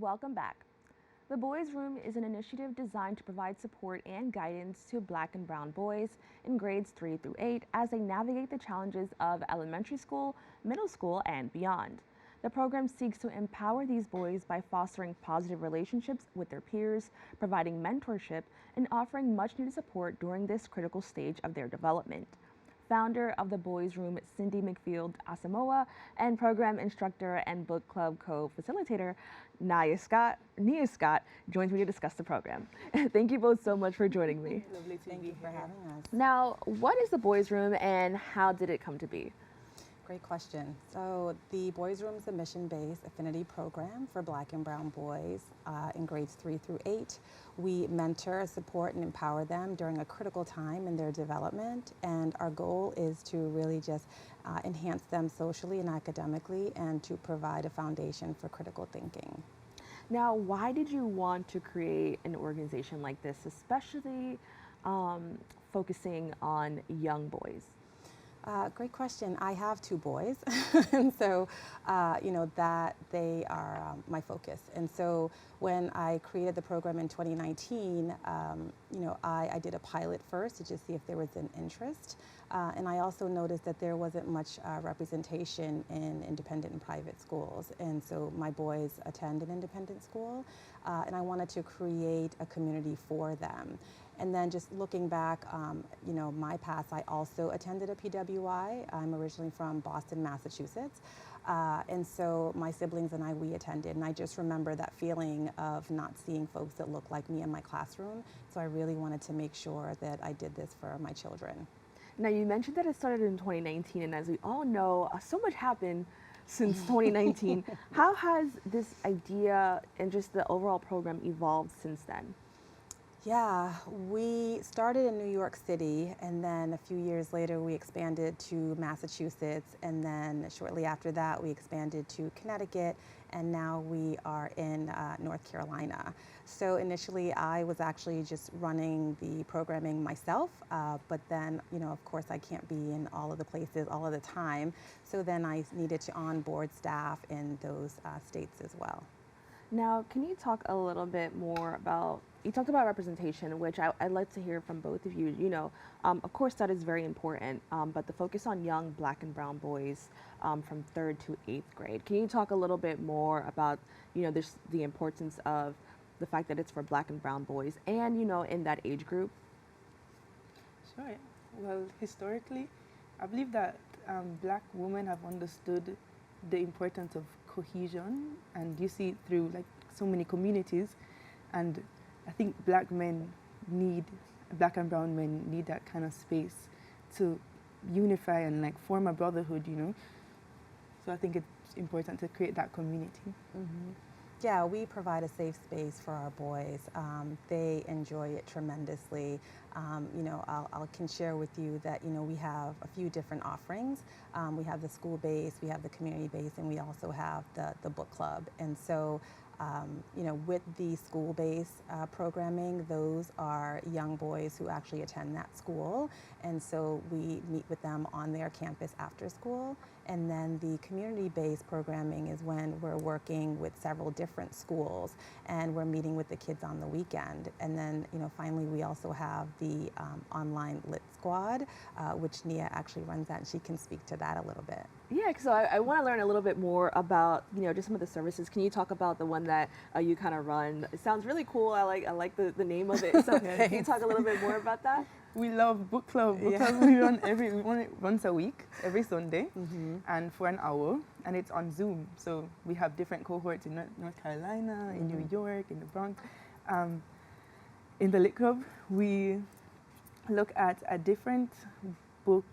Welcome back. The Boys Room is an initiative designed to provide support and guidance to Black and brown boys in grades 3 through 8 as they navigate the challenges of elementary school, middle school, and beyond. The program seeks to empower these boys by fostering positive relationships with their peers, providing mentorship, and offering much needed support during this critical stage of their development. Founder of the Boys Room, Cindy McField-Asamoah, and program instructor and book club co-facilitator, Nia Scott, joins me to discuss the program. Thank you both so much for joining me. Lovely to Thank be you for here. having us. Now, what is the Boys Room and how did it come to be? Great question. So the Boys Room is a mission-based affinity program for Black and brown boys in grades 3 through 8. We mentor, support, and empower them during a critical time in their development, and our goal is to really just enhance them socially and academically and to provide a foundation for critical thinking. Now, why did you want to create an organization like this, especially focusing on young boys? Great question. I have 2 boys, and so that they are my focus. And so when I created the program in 2019, I did a pilot first to just see if there was an interest, and I also noticed that there wasn't much representation in independent and private schools. And so my boys attend an independent school, and I wanted to create a community for them. And then just looking back, my past, I also attended a PWI. I'm originally from Boston, Massachusetts. And so my siblings and I, we attended. And I just remember that feeling of not seeing folks that look like me in my classroom. So I really wanted to make sure that I did this for my children. Now, you mentioned that it started in 2019, and as we all know, so much happened since 2019. How has this idea and just the overall program evolved since then? Yeah, we started in New York City, and then a few years later we expanded to Massachusetts, and then shortly after that we expanded to Connecticut, and now we are in North Carolina. So initially I was actually just running the programming myself, but then, of course I can't be in all of the places all of the time, so then I needed to onboard staff in those states as well. Now, can you talk a little bit more about, you talked about representation, which I'd like to hear from both of you. Of course that is very important, but the focus on young Black and brown boys from 3rd to 8th grade. Can you talk a little bit more about, the importance of the fact that it's for Black and brown boys and, in that age group? Sure. Well, historically, I believe that Black women have understood the importance of cohesion, and you see it through like so many communities, and I think Black and brown men need that kind of space to unify and like form a brotherhood, So I think it's important to create that community. Mm-hmm. Yeah, we provide a safe space for our boys. They enjoy it tremendously. I can share with you that, we have a few different offerings. We have the school base, we have the community base, and we also have the book club. And so, with the school-based programming, those are young boys who actually attend that school. And so we meet with them on their campus after school. And then the community-based programming is when we're working with several different schools and we're meeting with the kids on the weekend. And then, finally, we also have the online Lit Squad, which Nia actually runs that, and she can speak to that a little bit. Yeah, so I want to learn a little bit more about, just some of the services. Can you talk about the one that you kind of run? It sounds really cool. I like the name of it. So can you talk a little bit more about that? We love book club. Book club we run it once a week, every Sunday, and for an hour, and it's on Zoom. So we have different cohorts in North Carolina, in New York, in the Bronx. In the Lit Club, we look at a different book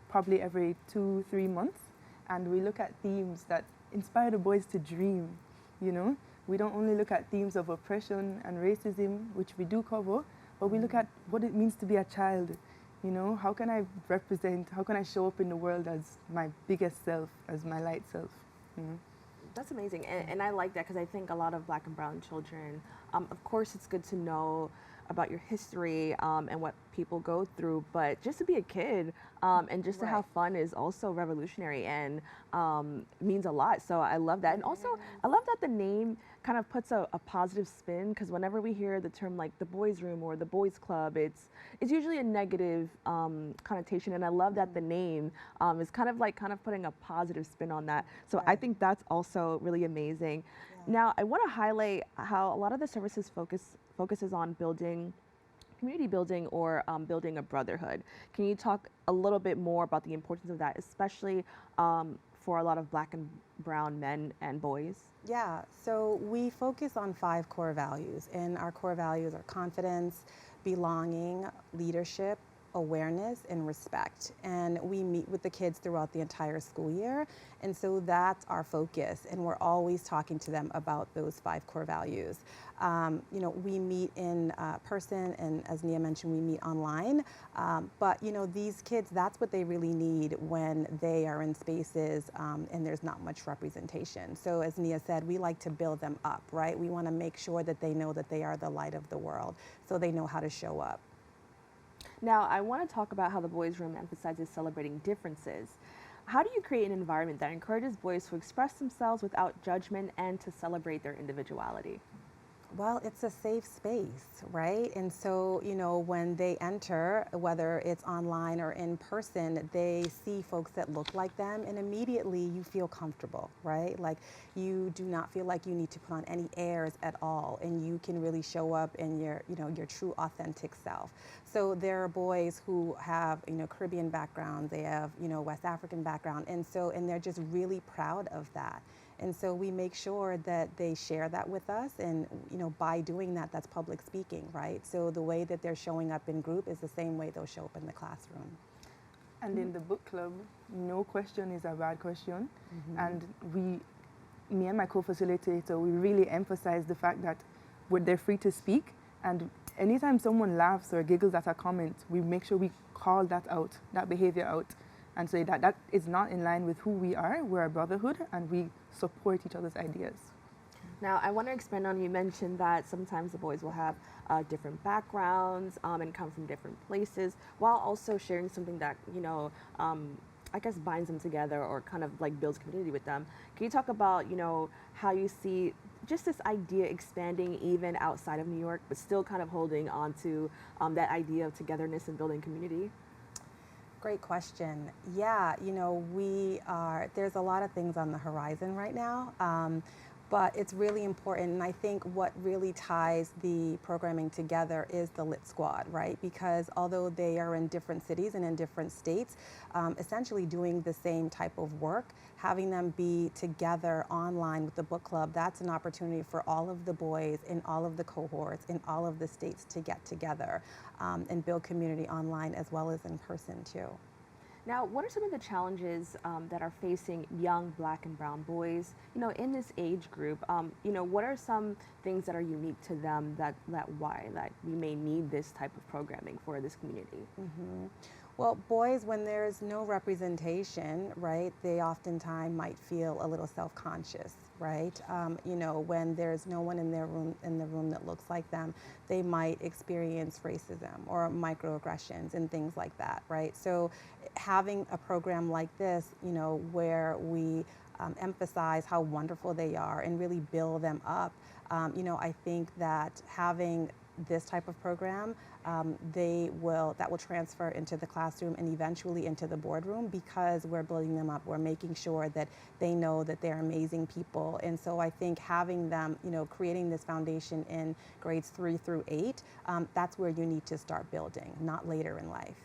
probably every 2-3 months, and we look at themes that inspire the boys to dream. We don't only look at themes of oppression and racism, which we do cover, but we look at what it means to be a child. How can I represent, how can I show up in the world as my biggest self, as my light self? That's amazing, and I like that because I think a lot of Black and brown children, of course it's good to know about your history and what people go through, but just to be a kid and just to have fun is also revolutionary and means a lot. So I love that. And also, I love that the name kind of puts a positive spin, because whenever we hear the term like the boys' room or the boys' club, it's usually a negative connotation. And I love that the name is kind of putting a positive spin on that. So I think that's also really amazing. Now, I want to highlight how a lot of the services focuses on building community building or building a brotherhood. Can you talk a little bit more about the importance of that, especially for a lot of Black and brown men and boys? Yeah, so we focus on 5 core values, and our core values are confidence, belonging, leadership, awareness, and respect. And we meet with the kids throughout the entire school year, and so that's our focus, and we're always talking to them about those 5 core values. You know, we meet in person, and as Nia mentioned, we meet online, but you know, these kids, that's what they really need when they are in spaces and there's not much representation. So as Nia said, we like to build them up, right? We want to make sure that they know that they are the light of the world, so they know how to show up. Now, I want to talk about how the boys' room emphasizes celebrating differences. How do you create an environment that encourages boys to express themselves without judgment and to celebrate their individuality? Well, it's a safe space, right? And so, you know, when they enter, whether it's online or in person, they see folks that look like them, and immediately you feel comfortable, right? Like, you do not feel like you need to put on any airs at all, and you can really show up in your, you know, your true authentic self. So there are boys who have, you know, Caribbean background, they have, you know, West African background, and they're just really proud of that. And so we make sure that they share that with us, and you know, by doing that, that's public speaking, right? So the way that they're showing up in group is the same way they'll show up in the classroom. And in the book club, no question is a bad question. And me and my co-facilitator, we really emphasize the fact that they're free to speak, and anytime someone laughs or giggles at a comment, we make sure we call that out, that behavior out, and say that is not in line with who we are. We're a brotherhood, and we support each other's ideas. Now, I want to expand on, you mentioned that sometimes the boys will have different backgrounds and come from different places, while also sharing something that, you know, I guess binds them together or kind of like builds community with them. Can you talk about, you know, how you see just this idea expanding even outside of New York, but still kind of holding on to that idea of togetherness and building community? Great question. Yeah, you know, there's a lot of things on the horizon right now, but it's really important. And I think what really ties the programming together is the Lit Squad, right? Because although they are in different cities and in different states, essentially doing the same type of work, having them be together online with the book club, that's an opportunity for all of the boys in all of the cohorts in all of the states to get together and build community online as well as in person too. Now, what are some of the challenges that are facing young Black and brown boys, you know, in this age group? You know, what are some things that are unique to them that we may need this type of programming for this community? Well, boys, when there's no representation, right, they oftentimes might feel a little self-conscious, right? You know, when there's no one in the room that looks like them, they might experience racism or microaggressions and things like that, right? So having a program like this, you know, where we emphasize how wonderful they are and really build them up, you know, I think that having this type of program, that will transfer into the classroom and eventually into the boardroom, because we're building them up. We're making sure that they know that they're amazing people. And so I think having them, you know, creating this foundation in grades 3 through 8, that's where you need to start building, not later in life.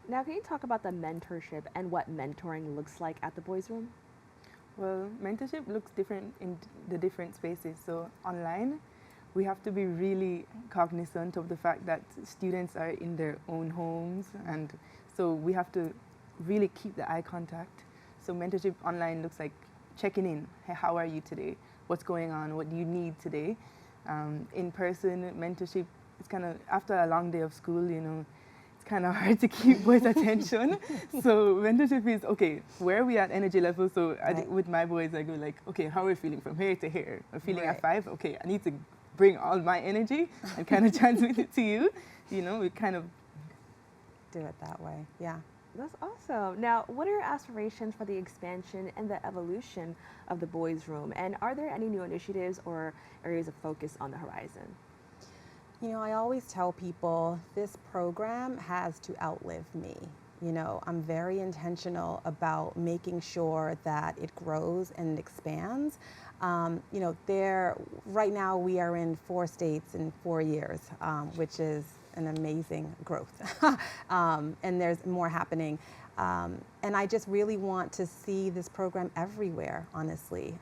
Now, can you talk about the mentorship and what mentoring looks like at the boys' room? Well, mentorship looks different in the different spaces. So online, we have to be really cognizant of the fact that students are in their own homes, and so we have to really keep the eye contact. So mentorship online looks like checking in. Hey, how are you today? What's going on? What do you need today? In person mentorship, it's kind of, after a long day of school, you know, it's kind of hard to keep boys' attention. So mentorship is, okay, where are we at energy level? So with my boys, I go like, okay, how are we feeling from here to here? I'm feeling at 5, okay, I need to bring all my energy and kind of transmit it to you. You know, we kind of do it that way. Yeah. That's awesome. Now, what are your aspirations for the expansion and the evolution of the boys' room? And are there any new initiatives or areas of focus on the horizon? You know, I always tell people this program has to outlive me. You know, I'm very intentional about making sure that it grows and expands. You know, right now we are in 4 states in 4 years, which is an amazing growth. And there's more happening. And I just really want to see this program everywhere, honestly.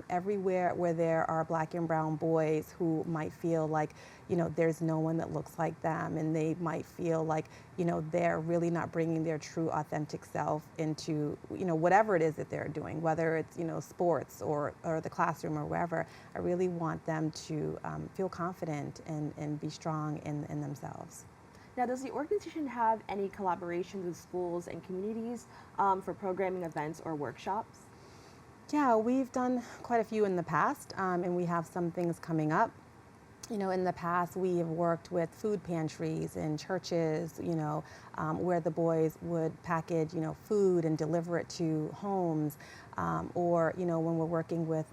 Everywhere where there are Black and brown boys who might feel like, you know, there's no one that looks like them, and they might feel like, you know, they're really not bringing their true authentic self into, you know, whatever it is that they're doing, whether it's, you know, sports or the classroom or wherever. I really want them to feel confident and be strong in themselves. Now, does the organization have any collaborations with schools and communities for programming events or workshops? Yeah, we've done quite a few in the past, and we have some things coming up. You know, in the past, we have worked with food pantries in churches, you know, where the boys would package, you know, food and deliver it to homes, or, you know, when we're working with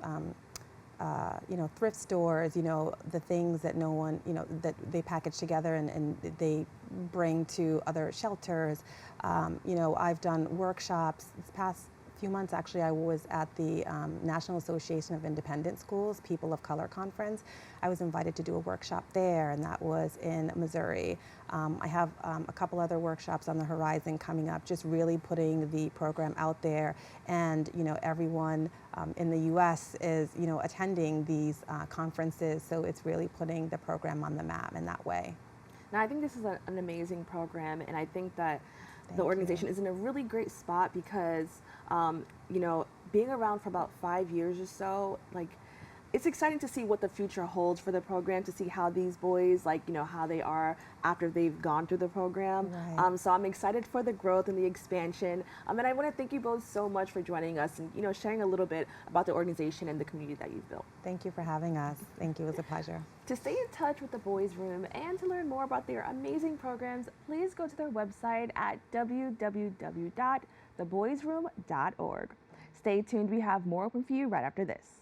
you know, thrift stores, you know, the things that no one, you know, that they package together and they bring to other shelters. You know, I've done workshops this past few months. Actually, I was at the National Association of Independent Schools People of Color Conference. I was invited to do a workshop there, and that was in Missouri. I have a couple other workshops on the horizon coming up, just really putting the program out there. And, you know, everyone in the U.S. is, you know, attending these conferences, so it's really putting the program on the map in that way. Now, I think this is an amazing program, and I think that the organization is in a really great spot because, you know, being around for about 5 years or so, like, it's exciting to see what the future holds for the program, to see how these boys, like, you know, how they are after they've gone through the program. Right. So I'm excited for the growth and the expansion. And I want to thank you both so much for joining us and, you know, sharing a little bit about the organization and the community that you've built. Thank you for having us. Thank you. It was a pleasure. To stay in touch with the Boys Room and to learn more about their amazing programs, please go to their website at www.theboysroom.org. Stay tuned. We have more open for you right after this.